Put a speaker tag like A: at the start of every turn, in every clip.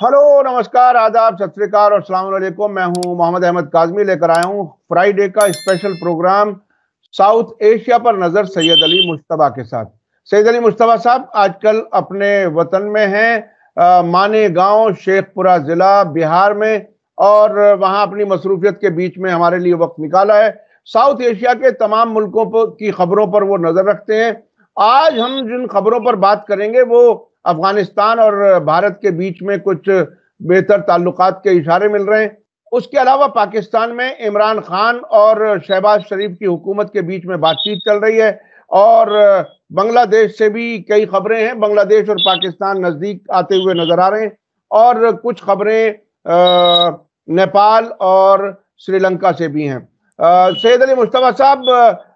A: Hello, नमस्कार, आदाब, सत श्री अकाल और अस्सलाम वालेकुम। मैं हूं मोहम्मद अहमद काज़मी, लेकर आया हूं फ्राइडे का स्पेशल प्रोग्राम साउथ एशिया पर नजर सैयद अली मुश्तबा के साथ। सैयद अली मुश्तबा साहब आजकल अपने वतन में हैं, माने गांव, शेखपुरा जिला, बिहार में, और वहां अपनी मसरूफियत के बीच में हमारे लिए वक्त निकाला है। साउथ एशिया के तमाम मुल्कों की खबरों पर वो नजर रखते हैं। आज हम जिन खबरों पर बात करेंगे वो अफगानिस्तान और भारत के बीच में कुछ बेहतर ताल्लुकात के इशारे मिल रहे हैं। उसके अलावा पाकिस्तान में इमरान खान और शहबाज शरीफ की हुकूमत के बीच में बातचीत चल रही है, और बांग्लादेश से भी कई खबरें हैं। बांग्लादेश और पाकिस्तान नजदीक आते हुए नजर आ रहे हैं, और कुछ खबरें नेपाल और श्रीलंका से भी हैं। सैयद अली मुश्तबा साहब,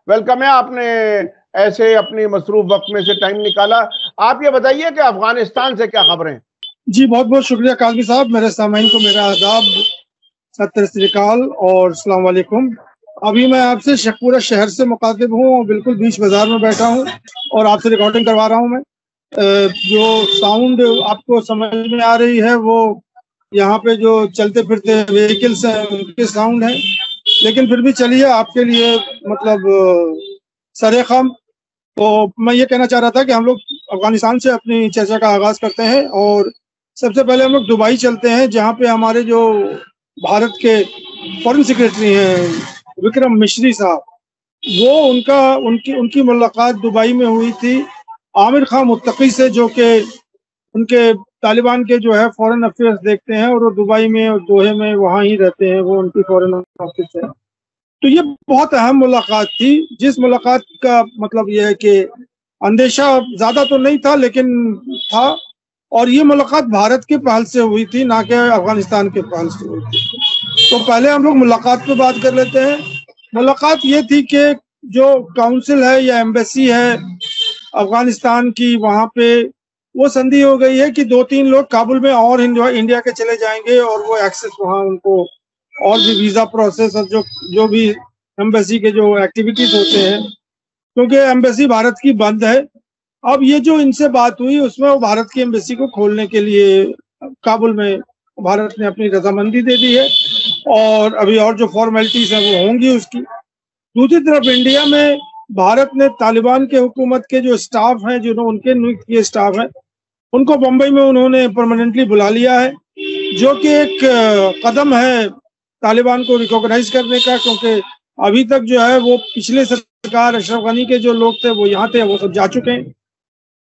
A: वेलकम है। आपने ऐसे अपनी मसरूफ वक्त में से टाइम निकाला। आप ये बताइए कि अफगानिस्तान से क्या खबरें?
B: जी, बहुत बहुत शुक्रिया काज़मी साहब। मेरे सामाईन को मेरा आदाब, सत श्री अकाल और अस्सलाम वालेकुम। अभी मैं आपसे शेखपुरा शहर से मुखातिब हूँ और बिल्कुल बीच बाजार में बैठा हूँ और आपसे रिकॉर्डिंग करवा रहा हूँ मैं। जो साउंड आपको समझ में आ रही है वो यहाँ पे जो चलते फिरते व्हीकल्स हैं उनके साउंड है, लेकिन फिर भी चलिए आपके लिए मतलब सरेखम। तो मैं ये कहना चाह रहा था कि हम लोग अफगानिस्तान से अपनी चर्चा का आगाज करते हैं, और सबसे पहले हम लोग दुबई चलते हैं, जहाँ पे हमारे जो भारत के फॉरेन सेक्रेटरी हैं विक्रम मिश्री साहब, वो उनकी मुलाकात दुबई में हुई थी आमिर खान मुत्तकी से, जो कि उनके तालिबान के जो है फॉरेन अफेयर्स देखते हैं, और वो दुबई में और दोहे में वहाँ ही रहते हैं, वो उनकी फॉरेन ऑफिस है। तो ये बहुत अहम मुलाकात थी, जिस मुलाकात का मतलब ये है कि अंदेशा ज्यादा तो नहीं था लेकिन था, और ये मुलाकात भारत के पहल से हुई थी, ना कि अफगानिस्तान के पहल से हुई थी। तो पहले हम लोग मुलाकात पे बात कर लेते हैं। मुलाकात ये थी कि जो काउंसिल है या एम्बेसी है अफगानिस्तान की, वहाँ पे वो संधि हो गई है कि 2-3 लोग काबुल में और इंडिया के चले जाएंगे, और वो एक्सेस वहाँ उनको और भी वीजा प्रोसेस और जो भी एम्बेसी के जो एक्टिविटीज होते हैं, क्योंकि एम्बेसी भारत की बंद है। अब ये जो इनसे बात हुई उसमें वो भारत की एम्बेसी को खोलने के लिए काबुल में भारत ने अपनी रजामंदी दे दी है, और अभी और जो फॉर्मेलिटीज है वो होंगी उसकी। दूसरी तरफ इंडिया में भारत ने तालिबान के हुकूमत के जो स्टाफ हैं, जो उनके नियुक्त किए स्टाफ हैं, उनको बम्बई में उन्होंने परमानेंटली बुला लिया है, जो कि एक कदम है तालिबान को रिकॉग्नाइज करने का, क्योंकि अभी तक जो है वो पिछले सरकार अशरफ गनी के जो लोग थे वो यहाँ थे, वो सब जा चुके हैं।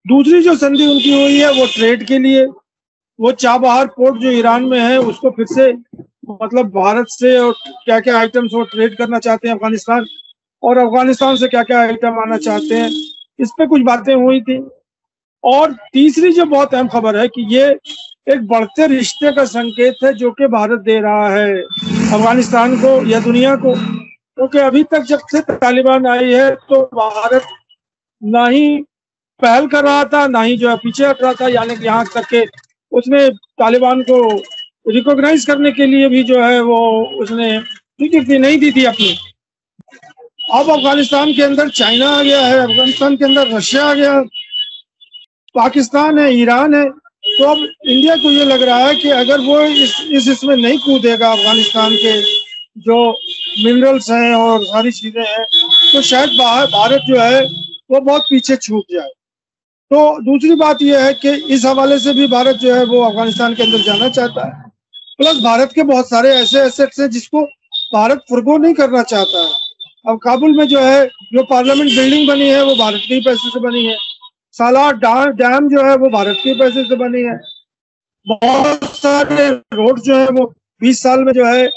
B: दूसरी जो संधि उनकी हुई है वो ट्रेड के लिए, वो चाबहार पोर्ट जो ईरान में है उसको फिर से मतलब भारत से और क्या क्या आइटम्स वो ट्रेड करना चाहते हैं अफगानिस्तान, और अफगानिस्तान से क्या क्या आइटम आना चाहते हैं, इस पे कुछ बातें हुई थी। और तीसरी जो बहुत अहम खबर है कि ये एक बढ़ते रिश्ते का संकेत है जो कि भारत दे रहा है अफगानिस्तान को या दुनिया को, क्योंकि अभी तक जब से तालिबान आई है तो भारत ना ही पहल कर रहा था, ना ही जो है पीछे हट रहा था, यानी कि यहाँ तक के उसने तालिबान को रिकॉग्नाइज करने के लिए भी जो है वो उसने स्वीकृति नहीं दी थी अपनी। अब अफगानिस्तान के अंदर चाइना आ गया है, अफगानिस्तान के अंदर रशिया आ गया, पाकिस्तान है, ईरान है। तो अब इंडिया को ये लग रहा है कि अगर वो इसमें नहीं कूदेगा अफगानिस्तान के जो मिनरल्स हैं और सारी चीजें हैं, तो शायद भारत जो है वो बहुत पीछे छूट जाए। तो दूसरी बात यह है कि इस हवाले से भी भारत जो है वो अफगानिस्तान के अंदर जाना चाहता है। प्लस भारत के बहुत सारे ऐसे एसेट्स हैं जिसको भारत फुर्गो नहीं करना चाहता है। अब काबुल में जो है जो पार्लियामेंट बिल्डिंग बनी है वो भारत के ही पैसे से बनी है, सालार डैम जो है वो भारत के पैसे से बनी है, बहुत सारे रोड जो है वो 20 साल में जो है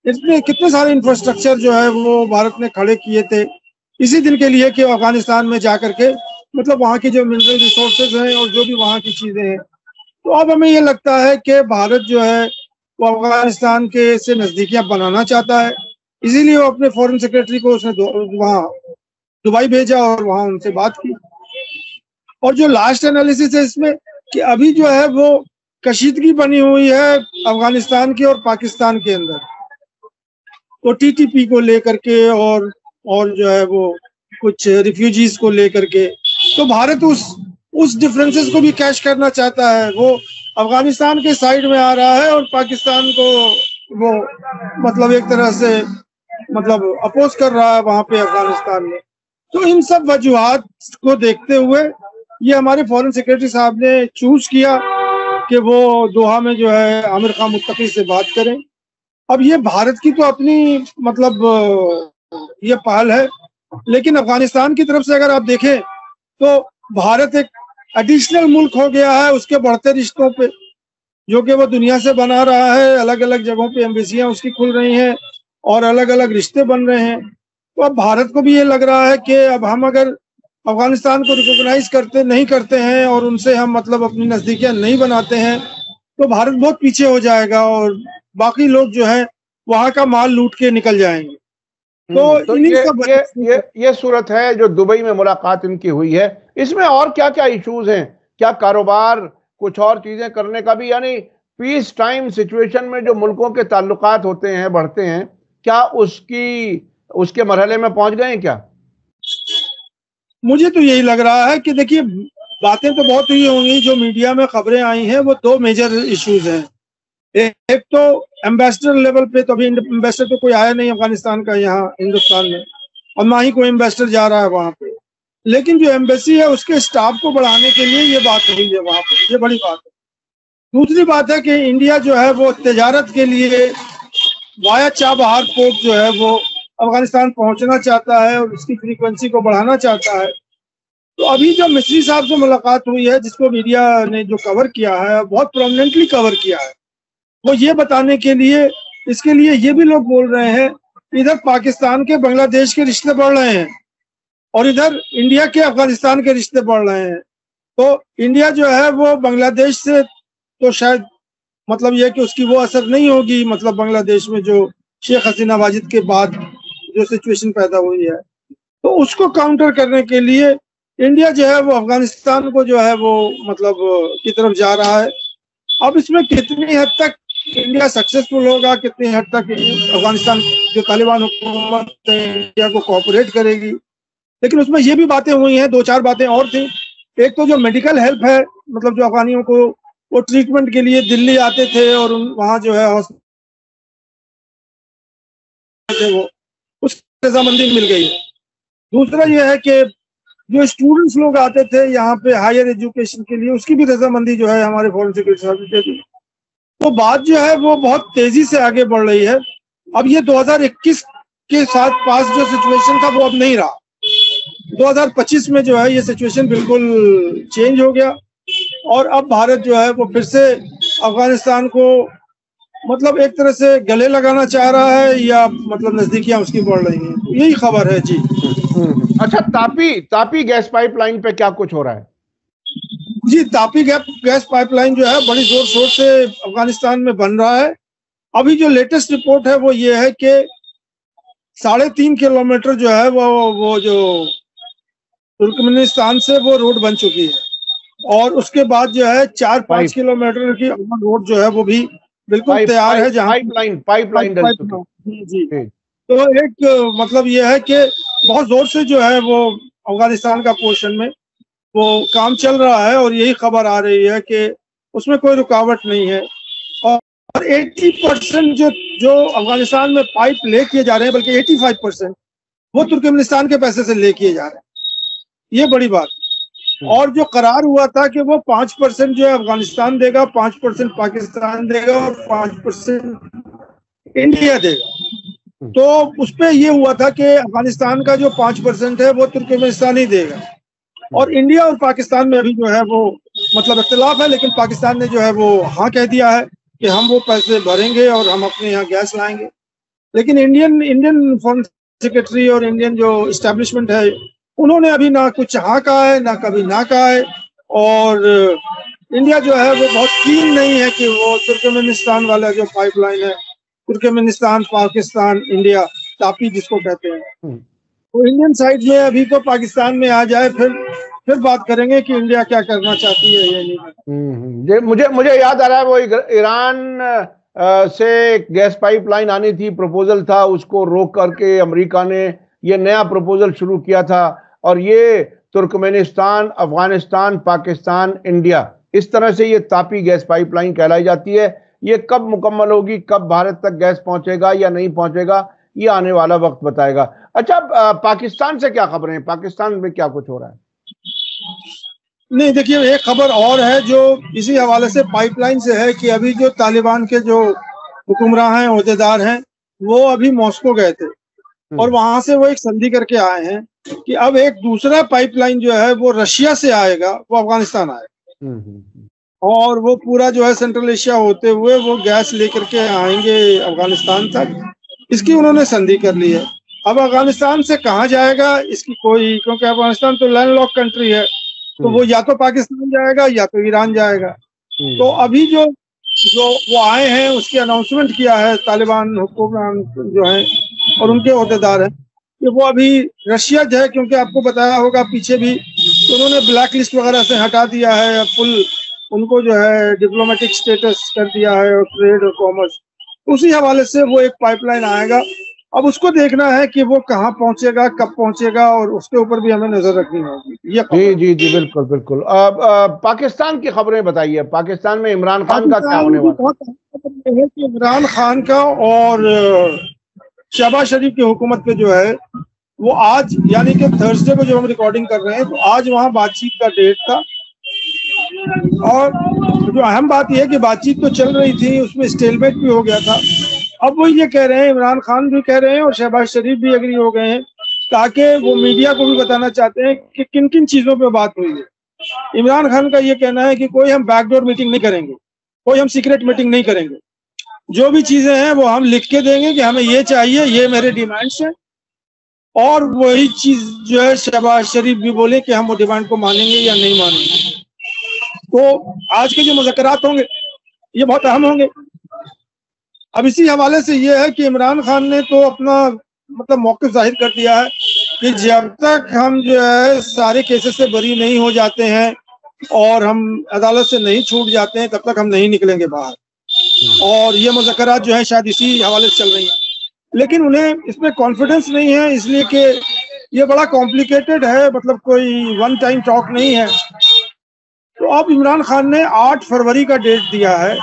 B: इसमें कितने सारे इंफ्रास्ट्रक्चर जो है वो भारत ने खड़े किए थे इसी दिन के लिए कि अफगानिस्तान में जाकर के मतलब वहाँ की जो मिनरल रिसोर्सेज हैं और जो भी वहाँ की चीजें हैं। तो अब हमें ये लगता है कि भारत जो है वो अफगानिस्तान के से नजदीकियां बनाना चाहता है, इसीलिए वो अपने फॉरेन सेक्रेटरी को उसने वहाँ दुबई भेजा और वहाँ उनसे बात की। और जो लास्ट एनालिसिस है इसमें कि अभी जो है वो कशीदगी बनी हुई है अफगानिस्तान की और पाकिस्तान के अंदर, तो टीटीपी को लेकर के और जो है वो कुछ रिफ्यूजीज को लेकर के, तो भारत उस डिफरेंसेस को भी कैश करना चाहता है। वो अफगानिस्तान के साइड में आ रहा है और पाकिस्तान को वो मतलब एक तरह से मतलब अपोज कर रहा है वहां पे अफगानिस्तान में। तो इन सब वजूहात को देखते हुए ये हमारे फॉरेन सेक्रेटरी साहब ने चूज किया कि वो दोहा में जो है आमिर खान मुत्तकी से बात करें। अब ये भारत की तो अपनी मतलब ये पहल है, लेकिन अफगानिस्तान की तरफ से अगर आप देखें तो भारत एक एडिशनल मुल्क हो गया है उसके बढ़ते रिश्तों पे, जो कि वो दुनिया से बना रहा है। अलग अलग जगहों पे एम्बेसियां उसकी खुल रही हैं और अलग अलग रिश्ते बन रहे हैं। तो अब भारत को भी ये लग रहा है कि अब हम अगर अफगानिस्तान को रिकॉग्नाइज नहीं करते हैं और उनसे हम मतलब अपनी नजदीकियां नहीं बनाते हैं तो भारत बहुत पीछे हो जाएगा और बाकी लोग जो है वहां का माल लूट के निकल जाएंगे।
A: तो ये सूरत है जो दुबई में मुलाकात इनकी हुई है। इसमें और क्या क्या इश्यूज हैं? क्या कारोबार, कुछ और चीजें करने का भी, यानी पीस टाइम सिचुएशन में जो मुल्कों के ताल्लुकात होते हैं बढ़ते हैं, क्या उसके मरहले में पहुंच गए हैं क्या?
B: मुझे तो यही लग रहा है कि देखिए बातें तो बहुत हुई होंगी, जो मीडिया में खबरें आई हैं वो दो मेजर इश्यूज हैं। एक तो एम्बेसडर लेवल पे, तो अभी एम्बेसडर तो कोई आया नहीं अफगानिस्तान का यहाँ हिंदुस्तान में, और ना ही कोई एम्बेसडर जा रहा है वहां पे। लेकिन जो एम्बेसी है उसके स्टाफ को बढ़ाने के लिए ये बात हुई है वहां पे, ये बड़ी बात है। दूसरी बात है कि इंडिया जो है वो तजारत के लिए वाया चाबहार पोर्ट जो है वो अफगानिस्तान पहुंचना चाहता है और उसकी फ्रीक्वेंसी को बढ़ाना चाहता है। तो अभी जो मिस्री साहब से मुलाकात हुई है, जिसको मीडिया ने जो कवर किया है, बहुत प्रोमिनेंटली कवर किया है, वो ये बताने के लिए, इसके लिए ये भी लोग बोल रहे हैं इधर पाकिस्तान के बांग्लादेश के रिश्ते बढ़ रहे हैं और इधर इंडिया के अफगानिस्तान के रिश्ते बढ़ रहे हैं। तो इंडिया जो है वो बांग्लादेश से तो शायद मतलब ये कि उसकी वो असर नहीं होगी, मतलब बांग्लादेश में जो शेख हसीना वाजिद के बाद जो सिचुएशन पैदा हुई है, तो उसको काउंटर करने के लिए इंडिया जो है वो अफगानिस्तान को जो है वो मतलब की तरफ जा रहा है। अब इसमें कितनी हद तक इंडिया सक्सेसफुल होगा, कितनी हद तक अफगानिस्तान जो तालिबान हुकूमत है इंडिया को कोऑपरेट करेगी, लेकिन उसमें ये भी बातें हुई हैं, दो चार बातें और थी। एक तो जो मेडिकल हेल्प है, मतलब जो अफगानियों को वो ट्रीटमेंट के लिए दिल्ली आते थे और वहाँ जो है वो उसकी रजामंदी मिल गई है। दूसरा ये है कि जो स्टूडेंट्स लोग आते थे यहाँ पे हायर एजुकेशन के लिए, उसकी भी रजामंदी जो है हमारे फॉरेन सेक्रेटरी साहब ने दी। तो बात जो है वो बहुत तेजी से आगे बढ़ रही है। अब ये 2021 के साथ पास जो सिचुएशन था वो अब नहीं रहा। 2025 में जो है ये सिचुएशन बिल्कुल चेंज हो गया और अब भारत जो है वो फिर से अफगानिस्तान को मतलब एक तरह से गले लगाना चाह रहा है या मतलब नजदीकियां उसकी बढ़ रही हैं। यही खबर है जी।
A: अच्छा, तापी गैस पाइपलाइन पे क्या कुछ हो रहा है?
B: जी, तापी गैस पाइपलाइन जो है बड़ी जोर शोर से अफगानिस्तान में बन रहा है। अभी जो लेटेस्ट रिपोर्ट है वो ये है कि 3.5 किलोमीटर जो है वो जो तुर्कमेनिस्तान से वो रोड बन चुकी है और उसके बाद जो है 4-5 किलोमीटर की रोड जो है वो भी बिल्कुल तैयार है, जहाँ
A: पाइपलाइन
B: जी। तो एक मतलब ये है कि बहुत जोर से जो है वो अफगानिस्तान का पोर्शन में वो काम चल रहा है और यही खबर आ रही है कि उसमें कोई रुकावट नहीं है। और 80% जो अफगानिस्तान में पाइप ले किए जा रहे हैं, बल्कि 85% वो तुर्कमेनिस्तान के पैसे से ले किए जा रहे हैं। ये बड़ी बात। और जो करार हुआ था कि वो 5% जो है अफगानिस्तान देगा, 5% पाकिस्तान देगा और 5% इंडिया देगा, तो उस पर यह हुआ था कि अफगानिस्तान का जो 5% है वो तुर्कमेनिस्तान ही देगा और इंडिया और पाकिस्तान में अभी जो है वो मतलब इख्तिलाफ है, लेकिन पाकिस्तान ने जो है वो हाँ कह दिया है कि हम वो पैसे भरेंगे और हम अपने यहाँ गैस लाएंगे। लेकिन इंडियन फॉरेन सेक्रेटरी और इंडियन जो इस्टेब्लिशमेंट है उन्होंने अभी ना कुछ हाँ कहा है ना कभी ना कहा है और इंडिया जो है वो बहुत कीन नहीं है कि वो तुर्कमेनिस्तान वाला जो पाइपलाइन है, तुर्कमेनिस्तान पाकिस्तान इंडिया तापी जिसको कहते हैं, तो इंडियन साइड में अभी तो पाकिस्तान में आ जाए फिर बात करेंगे कि इंडिया क्या करना चाहती है ये नहीं।
A: मुझे याद आ रहा है वो ईरान से गैस पाइपलाइन आनी थी, प्रपोजल था, उसको रोक करके अमेरिका ने ये नया प्रपोजल शुरू किया था और ये तुर्कमेनिस्तान, अफगानिस्तान, पाकिस्तान, इंडिया इस तरह से ये तापी गैस पाइपलाइन कहलाई जाती है। ये कब मुकम्मल होगी, कब भारत तक गैस पहुंचेगा या नहीं पहुंचेगा, ये आने वाला वक्त बताएगा। अच्छा, पाकिस्तान से क्या खबरें हैं? पाकिस्तान में क्या कुछ हो रहा है?
B: नहीं, देखिए, एक खबर और है जो इसी हवाले से पाइपलाइन से है कि अभी जो तालिबान के जो हुक्मरान हैं, ओहदेदार हैं, वो अभी मॉस्को गए थे और वहां से वो एक संधि करके आए हैं कि अब एक दूसरा पाइपलाइन जो है वो रशिया से आएगा, वो अफगानिस्तान आएगा और वो पूरा जो है सेंट्रल एशिया होते हुए वो गैस लेकर के आएंगे अफगानिस्तान तक। इसकी उन्होंने संधि कर ली है। अब अफगानिस्तान से कहाँ जाएगा इसकी कोई, क्योंकि अफगानिस्तान तो लैंडलॉक कंट्री है, तो वो या तो पाकिस्तान जाएगा या तो ईरान जाएगा। तो अभी जो वो आए हैं उसकी अनाउंसमेंट किया है तालिबान हुक्मरान जो है और उनके ओहदेदार हैं कि वो अभी रशिया जो है, क्योंकि आपको बताया होगा पीछे भी, तो उन्होंने ब्लैक लिस्ट वगैरह से हटा दिया है, फुल उनको जो है डिप्लोमेटिक स्टेटस कर दिया है और ट्रेड और कॉमर्स। उसी हवाले से वो एक पाइपलाइन आएगा। अब उसको देखना है कि वो कहाँ पहुंचेगा, कब पहुंचेगा, और उसके ऊपर भी हमें नजर रखनी होगी। ये
A: जी जी जी, बिल्कुल बिल्कुल। पाकिस्तान की खबरें बताइए। पाकिस्तान में इमरान खान का क्या होने वाला
B: है? इमरान खान का और शहबाज शरीफ की हुकूमत पे जो है वो आज, यानी कि थर्सडे को जो हम रिकॉर्डिंग कर रहे हैं, तो आज वहाँ बातचीत का डेट था। और जो अहम बात यह है कि बातचीत तो चल रही थी, उसमें स्टेलमेट भी हो गया था। अब वो ये कह रहे हैं, इमरान खान भी कह रहे हैं और शहबाज शरीफ भी एग्री हो गए हैं, ताकि वो मीडिया को भी बताना चाहते हैं कि किन किन चीजों पे बात हुई है। इमरान खान का ये कहना है कि कोई हम बैकडोर मीटिंग नहीं करेंगे, कोई हम सीक्रेट मीटिंग नहीं करेंगे, जो भी चीजें हैं वो हम लिख के देंगे कि हमें ये चाहिए, ये मेरे डिमांड्स हैं। और वही चीज जो है शहबाज शरीफ भी बोले कि हम वो डिमांड को मानेंगे या नहीं मानेंगे। तो आज के जो मुज़ाकरात होंगे ये बहुत अहम होंगे। अब इसी हवाले से ये है कि इमरान खान ने तो अपना मतलब मौक़िफ़ जाहिर कर दिया है कि जब तक हम जो है सारे केसेस से बरी नहीं हो जाते हैं और हम अदालत से नहीं छूट जाते हैं, तब तक हम नहीं निकलेंगे बाहर। और ये मुज़ाकरात जो है शायद इसी हवाले से चल रही हैं, लेकिन उन्हें इसमें कॉन्फिडेंस नहीं है, इसलिए कि ये बड़ा कॉम्प्लिकेटेड है, मतलब कोई वन टाइम टॉक नहीं है। तो अब इमरान खान ने 8 फरवरी का डेट दिया है,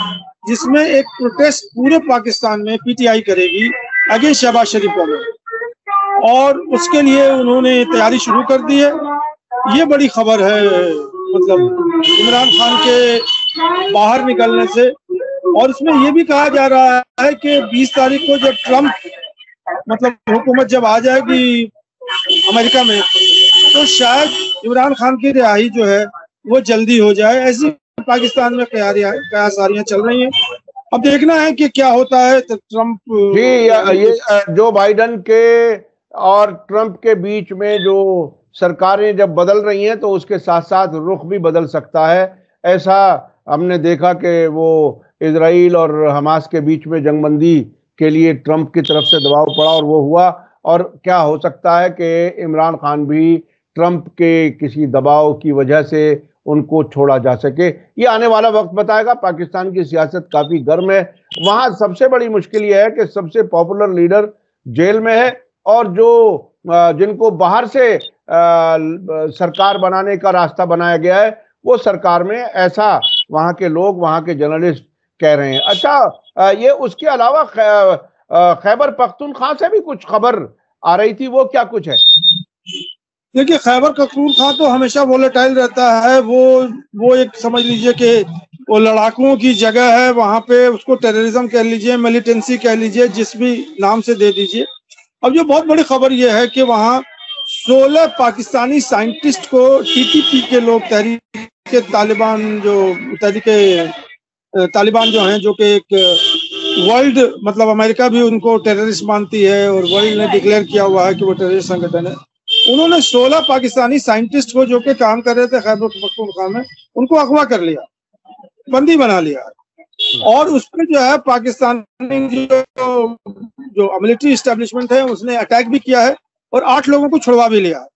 B: जिसमें एक प्रोटेस्ट पूरे पाकिस्तान में पीटीआई करेगी अगेंस्ट शहबाज शरीफ का, और उसके लिए उन्होंने तैयारी शुरू कर दी है। ये बड़ी खबर है, मतलब इमरान खान के बाहर निकलने से। और इसमें यह भी कहा जा रहा है कि 20 तारीख को जब ट्रम्प मतलब हुकूमत जब आ जाएगी अमेरिका में, तो शायद इमरान खान की रिहाई जो है वो जल्दी हो जाए। ऐसी पाकिस्तान में कयासारियां चल रही हैं। अब देखना है कि क्या होता है। तो ट्रम्प
A: जी, ये जो बाइडन के और ट्रम्प के बीच में जो सरकारें जब बदल रही हैं, तो उसके साथ साथ रुख भी बदल सकता है। ऐसा हमने देखा कि वो इजराइल और हमास के बीच में जंगबंदी के लिए ट्रम्प की तरफ से दबाव पड़ा और वो हुआ। और क्या हो सकता है कि इमरान खान भी ट्रम्प के किसी दबाव की वजह से उनको छोड़ा जा सके। ये आने वाला वक्त बताएगा। पाकिस्तान की सियासत काफी गर्म है। वहां सबसे बड़ी मुश्किल यह है कि सबसे पॉपुलर लीडर जेल में है, और जो जिनको बाहर से सरकार बनाने का रास्ता बनाया गया है, वो सरकार में, ऐसा वहां के लोग, वहां के जर्नलिस्ट कह रहे हैं। अच्छा, ये उसके अलावा खैबर पख्तूनख्वा से भी कुछ खबर आ रही थी, वो क्या कुछ है?
B: देखिए, खैबर पख्तूनख्वा तो हमेशा वोलेटाइल रहता है। वो एक समझ लीजिए कि वो लड़ाकुओं की जगह है। वहां पे उसको टेररिज्म कह लीजिए, मिलिटेंसी कह लीजिए, जिस भी नाम से दे दीजिए। अब जो बहुत बड़ी खबर ये है कि वहाँ 16 पाकिस्तानी साइंटिस्ट को टीटीपी के लोग, तहरीक तालिबान जो हैं, जो कि एक वर्ल्ड मतलब अमेरिका भी उनको टेररिस्ट मानती है और वर्ल्ड ने डिक्लेयर किया हुआ है कि वो टेररिस्ट संगठन है, उन्होंने 16 पाकिस्तानी साइंटिस्ट को जो कि काम कर रहे थे खैबर पख्तूनख्वा में, उनको अगवा कर लिया, बंदी बना लिया। और उस पर जो है पाकिस्तानी जो मिलिट्री एस्टेब्लिशमेंट है उसने अटैक भी किया है और 8 लोगों को छुड़वा भी लिया।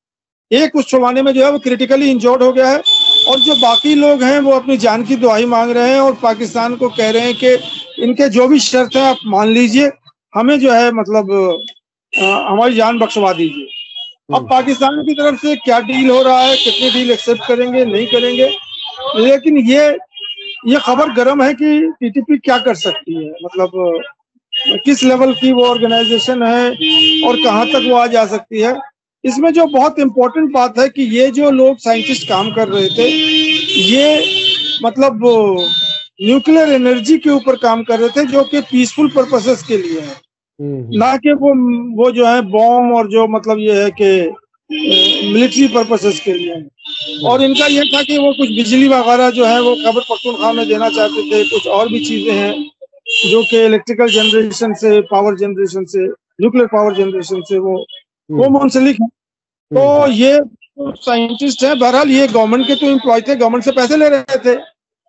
B: एक उस छुड़वाने में जो है वो क्रिटिकली इंजर्ड हो गया है, और जो बाकी लोग हैं वो अपनी जान की दुआई मांग रहे हैं और पाकिस्तान को कह रहे हैं कि इनके जो भी शर्त है आप मान लीजिए, हमें जो है मतलब हमारी जान बख्शवा दीजिए। अब पाकिस्तान की तरफ से क्या डील हो रहा है, कितनी डील एक्सेप्ट करेंगे नहीं करेंगे, लेकिन ये ये खबर गर्म है कि टीटीपी क्या कर सकती है, मतलब किस लेवल की वो ऑर्गेनाइजेशन है और कहाँ तक वो आ जा सकती है। इसमें जो बहुत इम्पोर्टेंट बात है कि ये जो लोग साइंटिस्ट काम कर रहे थे, ये मतलब न्यूक्लियर एनर्जी के ऊपर काम कर रहे थे, जो कि पीसफुल पर्पसेस के लिए है, ना कि वो जो है बॉम्ब और जो मतलब ये है कि मिलिट्री पर्पसेस के लिए है। और इनका ये था कि वो कुछ बिजली वगैरह जो है वो खैबर पख्तूनख्वा में देना चाहते थे, कुछ और भी चीजें हैं जो कि इलेक्ट्रिकल जनरेशन से, पावर जनरेशन से, न्यूक्लियर पावर जनरेशन से वो मुंसलिक है। तो ये साइंटिस्ट है, बहरहाल ये गवर्नमेंट के तो एम्प्लॉय थे, गवर्नमेंट से पैसे ले रहे थे।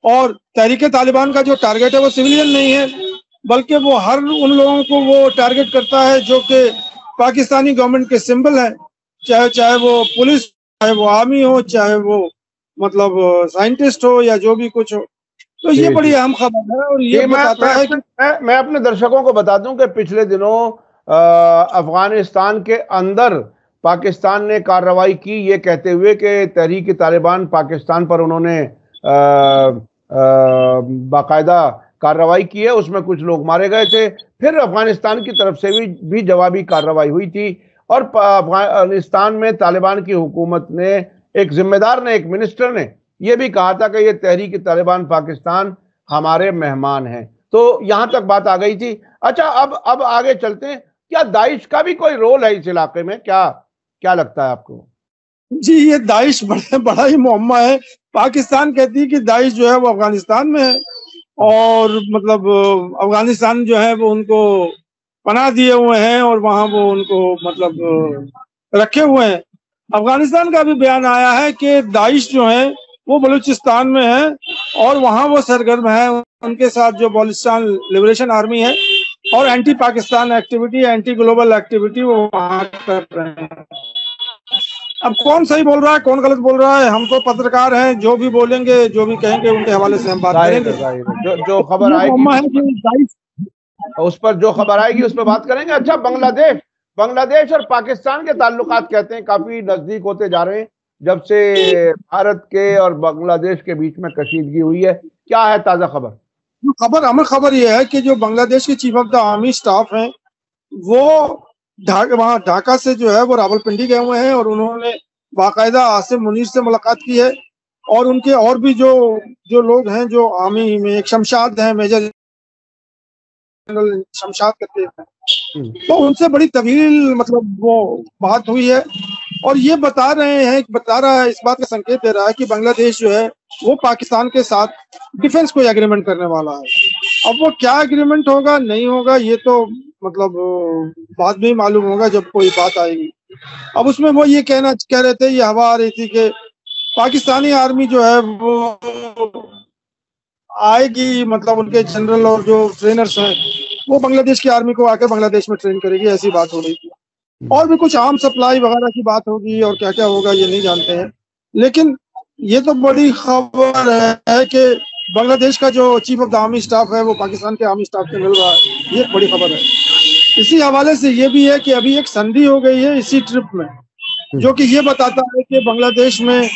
B: और तहरीके तालिबान का जो टारगेट है वो सिविलियन नहीं है, बल्कि वो हर उन लोगों को वो टारगेट करता है जो कि पाकिस्तानी गवर्नमेंट के सिंबल हैं, चाहे वो पुलिस, चाहे वो आर्मी हो, चाहे वो मतलब साइंटिस्ट हो या जो भी कुछ हो। तो ये बड़ी अहम खबर है और ये बताता है कि
A: मैं अपने दर्शकों को बता दूं कि पिछले दिनों अफगानिस्तान के अंदर पाकिस्तान ने कार्रवाई की, ये कहते हुए कि तहरीक तालिबान पाकिस्तान पर उन्होंने बाकायदा कार्रवाई की है, उसमें कुछ लोग मारे गए थे। फिर अफगानिस्तान की तरफ से भी जवाबी कार्रवाई हुई थी और अफगानिस्तान में तालिबान की हुकूमत ने, एक जिम्मेदार ने, एक मिनिस्टर ने यह भी कहा था कि ये तहरीक तालिबान पाकिस्तान हमारे मेहमान हैं। तो यहां तक बात आ गई थी। अच्छा, अब आगे चलते हैं। क्या दाइश का भी कोई रोल है इस इलाके में? क्या लगता है आपको?
B: जी, ये दाइश बड़ा ही मुअम्मा है। पाकिस्तान कहती है कि दाइश जो है वो अफगानिस्तान में है और मतलब अफगानिस्तान जो है वो उनको पनाह दिए हुए हैं और वहां वो उनको मतलब रखे हुए हैं। अफगानिस्तान का भी बयान आया है कि दाइश जो है वो बलूचिस्तान में है और वहां वो सरगर्म है, उनके साथ जो बलूचिस्तान लिबरेशन आर्मी है और anti Pakistan activity, anti global activity वो वहां कर रहे हैं। अब कौन सही बोल रहा है, कौन गलत बोल रहा है, हम तो पत्रकार हैं, जो भी बोलेंगे, जो भी कहेंगे, उनके हवाले से हम बात करेंगे।
A: जो खबर आएगी उस पर, जो खबर आएगी उस पर बात करेंगे। अच्छा, बांग्लादेश और पाकिस्तान के ताल्लुकात कहते हैं काफी नजदीक होते जा रहे हैं जब से भारत के और बांग्लादेश के बीच में कशीदगी हुई है। क्या है ताजा खबर?
B: अमर खबर यह है कि जो बांग्लादेश के chief of the army staff हैं वो वहाँ ढाका से जो है वो रावलपिंडी गए हुए हैं और उन्होंने बाकायदा आसिम मुनीर से मुलाकात की है और उनके और भी जो लोग हैं जो आर्मी में, एक शमशाद है, मेजर जनरल शमशाद करते हैं, तो उनसे बड़ी तवील मतलब वो बात हुई है और ये बता रहा है, इस बात का संकेत दे रहा है कि बांग्लादेश जो है वो पाकिस्तान के साथ डिफेंस कोई एग्रीमेंट करने वाला है। अब वो क्या एग्रीमेंट होगा, नहीं होगा, ये तो मतलब बाद में ही मालूम होगा जब कोई बात आएगी। अब उसमें वो ये कह रहे थे, ये हवा आ रही थी कि पाकिस्तानी आर्मी जो है वो आएगी, मतलब उनके जनरल और जो ट्रेनर्स हैं वो बांग्लादेश की आर्मी को आकर बांग्लादेश में ट्रेन करेगी, ऐसी बात हो रही थी। और भी कुछ आर्म सप्लाई वगैरह की बात होगी और क्या क्या होगा ये नहीं जानते हैं, लेकिन ये तो बड़ी खबर है कि बांग्लादेश का जो chief of the army staff है वो पाकिस्तान के आर्मी स्टाफ से मिल रहा है, ये एक बड़ी खबर है। इसी हवाले से ये भी है कि अभी एक संधि हो गई है इसी ट्रिप में, जो कि ये बताता है कि बांग्लादेश में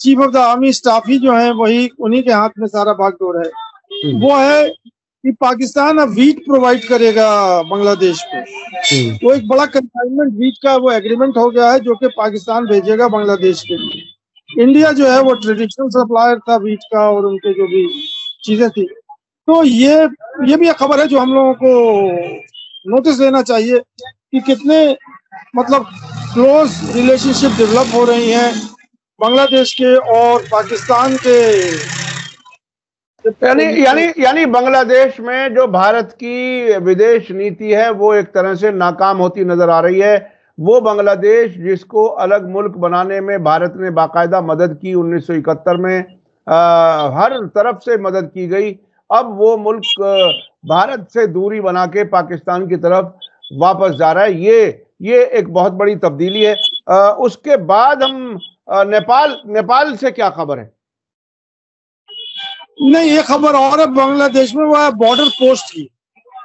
B: chief of the army staff ही जो है वही, उन्हीं के हाथ में सारा भागदौड़ है। वो है कि पाकिस्तान अब वीट प्रोवाइड करेगा बांग्लादेश को, तो एक बड़ा कंसाइनमेंट वीट का वो एग्रीमेंट हो गया है जो कि पाकिस्तान भेजेगा बांग्लादेश के लिए। इंडिया जो है वो ट्रेडिशनल सप्लायर था वीट का और उनके जो भी चीजें थी। तो ये भी एक खबर है जो हम लोगों को नोटिस लेना चाहिए कि कितने मतलब क्लोज रिलेशनशिप डेवलप हो रही हैं बांग्लादेश के और पाकिस्तान के।
A: यानी बांग्लादेश में जो भारत की विदेश नीति है वो एक तरह से नाकाम होती नजर आ रही है। वो बांग्लादेश जिसको अलग मुल्क बनाने में भारत ने बाकायदा मदद की 1971 में, हर तरफ से मदद की गई, अब वो मुल्क भारत से दूरी बना के पाकिस्तान की तरफ वापस जा रहा है। ये एक बहुत बड़ी तब्दीली है। उसके बाद हम नेपाल से क्या खबर है?
B: नहीं, ये खबर और है बांग्लादेश में, वो है बॉर्डर पोस्ट की।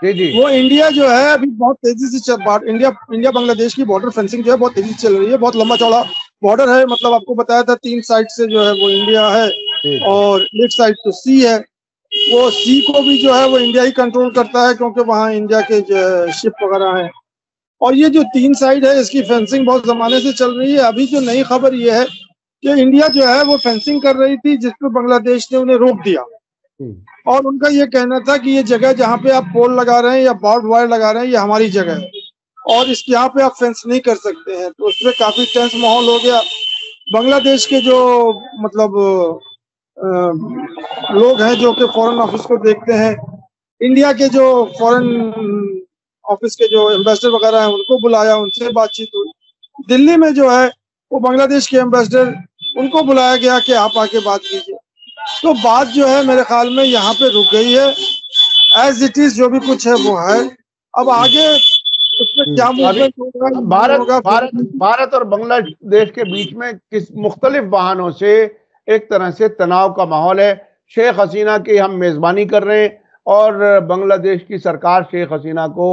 A: जी।
B: वो इंडिया जो है अभी बहुत तेजी से इंडिया बांग्लादेश की बॉर्डर फेंसिंग जो है बहुत तेजी से चल रही है। बहुत लंबा चौड़ा बॉर्डर है, मतलब आपको बताया था 3 साइड से जो है वो इंडिया है और एक साइड तो सी है। वो सी को भी जो है वो इंडिया ही कंट्रोल करता है, क्योंकि वहाँ इंडिया के शिप वगैरह हैं। और ये जो 3 साइड है इसकी फेंसिंग बहुत जमाने से चल रही है। अभी जो नई खबर ये है कि इंडिया जो है वो फेंसिंग कर रही थी, जिस पर बांग्लादेश ने उन्हें रोक दिया। और उनका ये कहना था कि ये जगह जहाँ पे आप पोल लगा रहे हैं या बार्ड वायर लगा रहे हैं, ये हमारी जगह है और इसके यहाँ पे आप फेंस नहीं कर सकते हैं। तो उसमें काफी टेंस माहौल हो गया। बांग्लादेश के जो मतलब लोग हैं जो कि फॉरेन ऑफिस को देखते हैं, इंडिया के जो फॉरेन ऑफिस के जो एम्बेसडर वगैरह हैं उनको बुलाया, उनसे बातचीत हुई। दिल्ली में जो है वो बांग्लादेश के एम्बेसडर, उनको बुलाया गया कि आप आके बात कीजिए। तो बात जो है मेरे ख्याल में यहाँ पे रुक गई है। एज इट इज जो भी कुछ है वो है। अब आगे उसमें क्या मूवमेंट होगा,
A: भारत और बांग्लादेश के बीच में किस मुख्तलिफ बहानों से एक तरह से तनाव का माहौल है। शेख हसीना की हम मेजबानी कर रहे हैं और बांग्लादेश की सरकार शेख हसीना को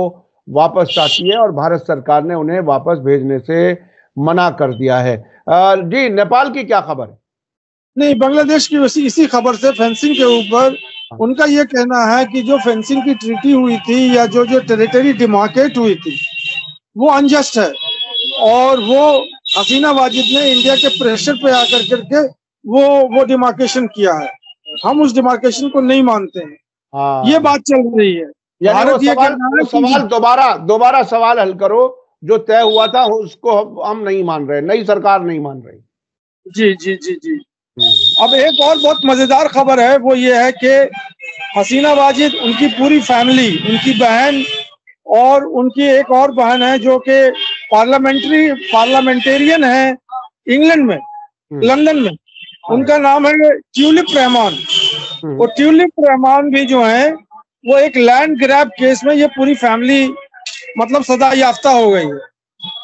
A: वापस चाहती है और भारत सरकार ने उन्हें वापस भेजने से मना कर दिया है। जी, नेपाल की क्या खबर है?
B: नहीं, बांग्लादेश की वैसी इसी खबर से फेंसिंग के ऊपर उनका ये कहना है कि जो फेंसिंग की ट्रीटी हुई थी या जो टेरिटरी डिमार्केट हुई थी वो अनजस्ट है और वो हसीना वाजिद ने इंडिया के प्रेशर पे आकर करके वो डिमार्केशन किया है। हम उस डिमार्केशन को नहीं मानते हैं। ये बात चल रही है।
A: भारत ये सवाल दोबारा सवाल हल करो, जो तय हुआ था उसको हम नहीं मान रहे, नई सरकार नहीं मान रही।
B: जी जी जी जी। अब एक और बहुत मजेदार खबर है, वो ये है कि हसीना वाजिद, उनकी पूरी फैमिली, उनकी बहन और उनकी एक और बहन है जो कि पार्लियामेंटेरियन है इंग्लैंड में, लंदन में। उनका नाम है ट्यूलिप रहमान। और ट्यूलिप रहमान भी जो है वो एक लैंड ग्रैब केस में ये पूरी फैमिली मतलब सजा याफ्ता हो गई है।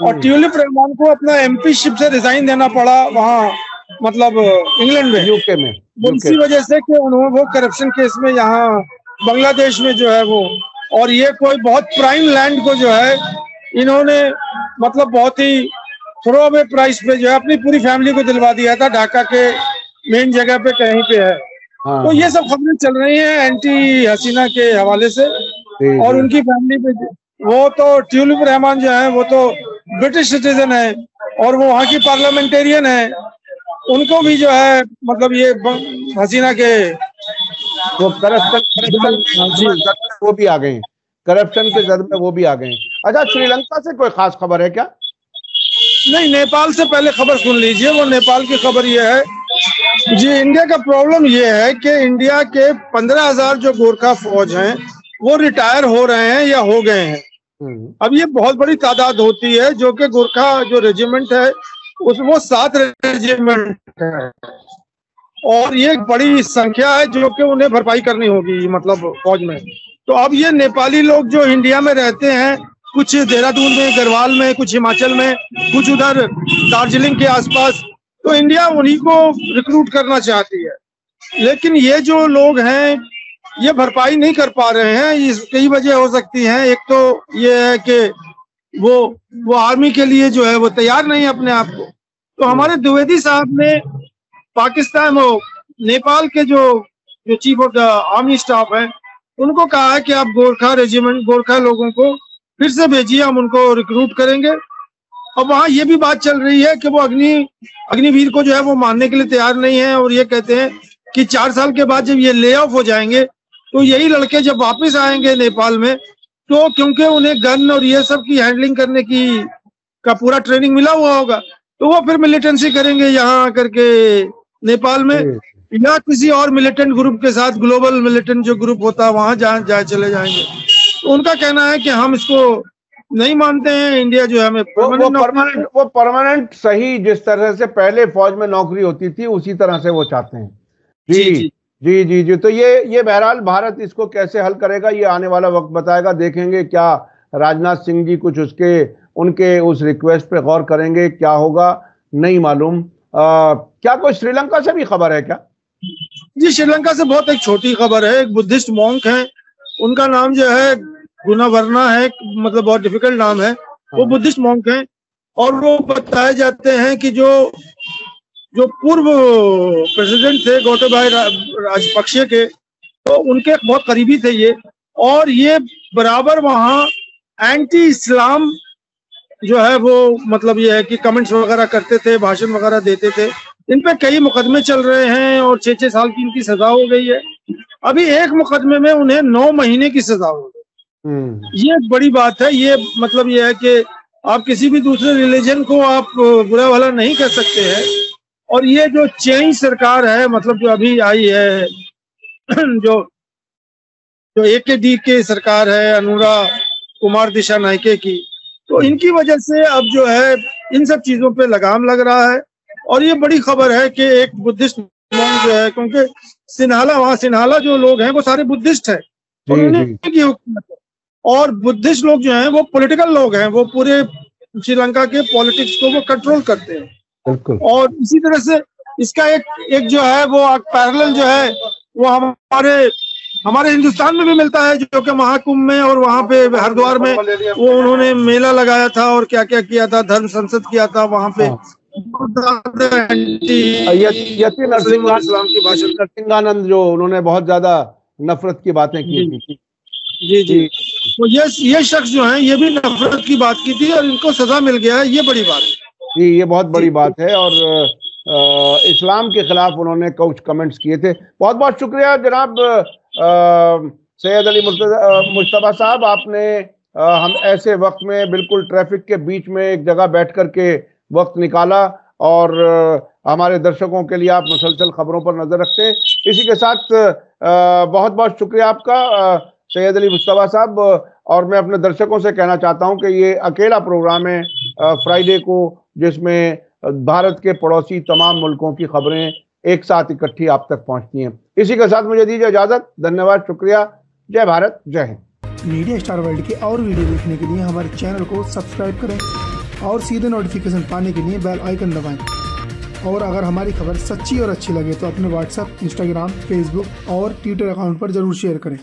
B: और ट्यूलिप रहमान को अपना एमपी शिप से रिजाइन देना पड़ा वहाँ मतलब इंग्लैंड में,
A: यूके में,
B: इसी वजह से कि उन्होंने वो करप्शन केस में यहाँ बांग्लादेश में जो है वो, और ये कोई बहुत प्राइम लैंड को जो है इन्होंने मतलब बहुत ही थ्रो अवे प्राइस पे जो है अपनी पूरी फैमिली को दिलवा दिया था, ढाका के मेन जगह पे कहीं पे है। तो ये सब खबरें चल रही हैं एंटी हसीना के हवाले से। और उनकी फैमिली पे वो तो ट्यूलिप रहमान जो है वो तो ब्रिटिश सिटीजन है और वो वहाँ की पार्लियामेंटेरियन है। उनको भी जो है मतलब ये हसीना के
A: वो वो भी आ गए, करप्शन के जद में वो भी आ गए। अच्छा, श्रीलंका से कोई खास खबर है क्या?
B: नहीं, नेपाल से पहले खबर सुन लीजिए। वो नेपाल की खबर ये है जी, इंडिया का प्रॉब्लम ये है कि इंडिया के 15,000 जो गोरखा फौज हैं वो रिटायर हो रहे हैं या हो गए हैं। अब ये बहुत बड़ी तादाद होती है, जो कि गोरखा जो रेजिमेंट है वो 7 रेजिमेंट है और ये बड़ी संख्या है जो कि उन्हें भरपाई करनी होगी मतलब फौज में। तो अब ये नेपाली लोग जो इंडिया में रहते हैं, कुछ देहरादून में, गढ़वाल में, कुछ हिमाचल में, कुछ उधर दार्जिलिंग के आसपास, तो इंडिया उन्हीं को रिक्रूट करना चाहती है। लेकिन ये जो लोग हैं ये भरपाई नहीं कर पा रहे हैं। इस कई वजह हो सकती हैं। एक तो ये है कि वो आर्मी के लिए जो है वो तैयार नहीं है अपने आप को। तो हमारे द्विवेदी साहब ने पाकिस्तान और नेपाल के जो chief of the army staff है उनको कहा है कि आप गोरखा रेजिमेंट, गोरखा लोगों को फिर से भेजिए, हम उनको रिक्रूट करेंगे। अब वहाँ ये भी बात चल रही है कि वो अग्निवीर को जो है वो मानने के लिए तैयार नहीं है और ये कहते हैं कि 4 साल के बाद जब ये ले ऑफ हो जाएंगे तो यही लड़के जब वापस आएंगे नेपाल में, तो क्योंकि उन्हें गन और ये सब की हैंडलिंग करने का पूरा ट्रेनिंग मिला हुआ होगा, तो वो फिर मिलिटेंसी करेंगे यहाँ आकर के नेपाल में या किसी और मिलिटेंट ग्रुप के साथ, ग्लोबल मिलिटेंट जो ग्रुप होता है वहां जाए चले जाएंगे। तो उनका कहना है कि हम इसको नहीं मानते हैं। इंडिया जो है हमें
A: वो परमानेंट सही जिस तरह से पहले फौज में नौकरी होती थी उसी तरह से वो चाहते हैं। जी जी जी जी जी। तो ये बहरहाल भारत इसको कैसे हल करेगा ये आने वाला वक्त बताएगा। देखेंगे क्या राजनाथ सिंह जी कुछ उनके उस रिक्वेस्ट पे गौर करेंगे, क्या होगा नहीं मालूम। क्या कोई श्रीलंका से भी खबर है क्या?
B: जी, श्रीलंका से बहुत एक छोटी खबर है। एक बुद्धिस्ट मॉन्क है, उनका नाम जो है गुनावर्ना है, मतलब बहुत डिफिकल्ट नाम है। वो बुद्धिस्ट मॉन्क है और वो बताए जाते हैं कि जो पूर्व प्रेसिडेंट थे गोटाबाया राजपक्षे के, तो उनके बहुत करीबी थे ये, और ये बराबर वहाँ एंटी इस्लाम जो है वो मतलब ये है कि कमेंट्स वगैरह करते थे, भाषण वगैरह देते थे। इन पे कई मुकदमे चल रहे हैं और 6-6 साल की इनकी सजा हो गई है। अभी एक मुकदमे में उन्हें 9 महीने की सजा हो गई। ये एक बड़ी बात है। ये मतलब ये है कि आप किसी भी दूसरे रिलीजन को आप बुरा भला नहीं कर सकते हैं। और ये जो चेंज सरकार है, मतलब जो अभी आई है, जो AKD की सरकार है, अनुरा कुमार दिशा नायके की, तो इनकी वजह से अब जो है इन सब चीजों पे लगाम लग रहा है। और ये बड़ी खबर है कि एक बुद्धिस्ट मॉन्क जो है, क्योंकि सिन्हाला जो लोग हैं वो सारे बुद्धिस्ट हैं और उन्हीं की हुकूमत है। और बुद्धिस्ट लोग जो हैं वो पॉलिटिकल लोग हैं, वो पूरे श्रीलंका के पॉलिटिक्स को वो कंट्रोल करते हैं। और इसी तरह से इसका एक जो है वो पैरेलल जो है वो हमारे हिंदुस्तान में भी मिलता है, जो कि महाकुंभ में और वहाँ पे हरिद्वार में वो उन्होंने मेला लगाया था और क्या क्या किया था, धर्म संसद किया था वहाँ पे।
A: नरसिंहानंद जो उन्होंने बहुत ज्यादा नफरत की बातें की थी।
B: जी। तो ये शख्स जो हैं ये भी नफरत की बात की थी और इनको सजा मिल गया है। ये बड़ी बात है
A: जी, ये बहुत बड़ी बात है। और इस्लाम के खिलाफ उन्होंने कुछ कमेंट्स किए थे। बहुत बहुत शुक्रिया जनाब सैयद अली मुश्तबा साहब, आपने हम ऐसे वक्त में बिल्कुल ट्रैफिक के बीच में एक जगह बैठ कर के वक्त निकाला और हमारे दर्शकों के लिए आप मुसलसल खबरों पर नजर रखते हैं। इसी के साथ बहुत बहुत शुक्रिया आपका सैयद अली मुश्तबा साहब। और मैं अपने दर्शकों से कहना चाहता हूं कि ये अकेला प्रोग्राम है फ्राइडे को, जिसमें भारत के पड़ोसी तमाम मुल्कों की खबरें एक साथ इकट्ठी आप तक पहुंचती हैं। इसी के साथ मुझे दीजिए इजाजत। धन्यवाद, शुक्रिया। जय भारत, जय हिंद।
C: मीडिया स्टार वर्ल्ड के और वीडियो देखने के लिए हमारे चैनल को सब्सक्राइब करें और सीधे नोटिफिकेशन पाने के लिए बेल आइकन दबाएं। और अगर हमारी खबर सच्ची और अच्छी लगे तो अपने व्हाट्सएप, इंस्टाग्राम, फेसबुक और ट्विटर अकाउंट पर जरूर शेयर करें।